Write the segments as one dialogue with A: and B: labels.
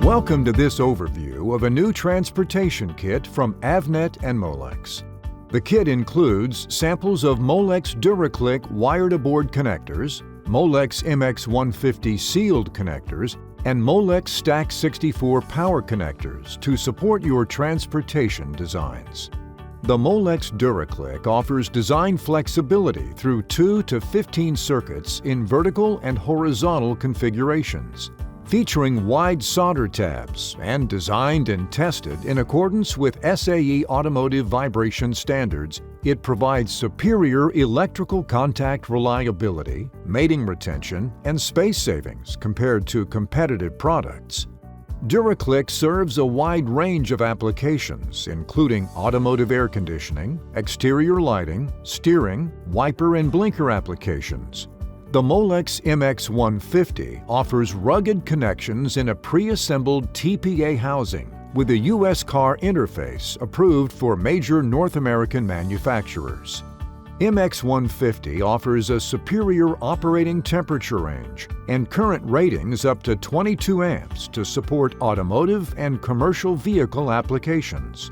A: Welcome to this overview of a new transportation kit from Avnet and Molex. The kit includes samples of Molex DuraClick wired-aboard connectors, Molex MX150 sealed connectors, and Molex Stack 64 power connectors to support your transportation designs. The Molex DuraClick offers design flexibility through 2 to 15 circuits in vertical and horizontal configurations, featuring wide solder tabs and designed and tested in accordance with SAE automotive vibration standards. It provides superior electrical contact reliability, mating retention, and space savings compared to competitive products. DuraClick serves a wide range of applications, including automotive air conditioning, exterior lighting, steering, wiper and blinker applications. The Molex MX150 offers rugged connections in a pre-assembled TPA housing with a U.S. car interface approved for major North American manufacturers. MX150 offers a superior operating temperature range and current ratings up to 22 amps to support automotive and commercial vehicle applications.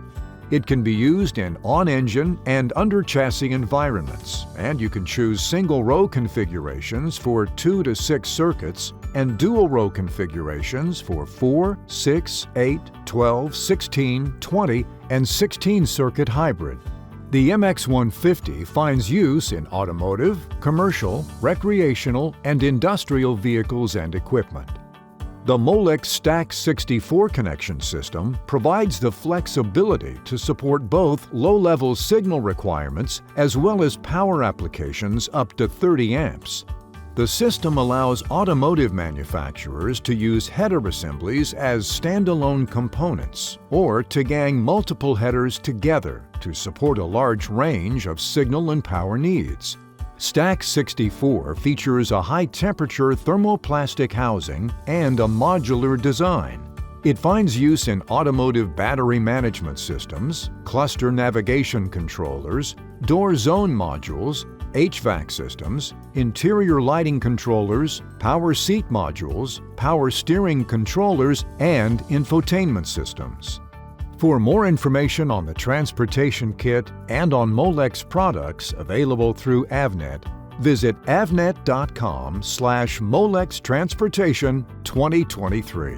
A: It can be used in on-engine and under-chassis environments, and you can choose single-row configurations for 2 to 6 circuits and dual-row configurations for 4, 6, 8, 12, 16, 20, and 16-circuit hybrid. The MX150 finds use in automotive, commercial, recreational, and industrial vehicles and equipment. The Molex Stack 64 connection system provides the flexibility to support both low-level signal requirements as well as power applications up to 30 amps. The system allows automotive manufacturers to use header assemblies as standalone components or to gang multiple headers together to support a large range of signal and power needs. Stack 64 features a high-temperature thermoplastic housing and a modular design. It finds use in automotive battery management systems, cluster navigation controllers, door zone modules, HVAC systems, interior lighting controllers, power seat modules, power steering controllers, and infotainment systems. For more information on the transportation kit and on Molex products available through Avnet, visit avnet.com/MolexTransportation 2023.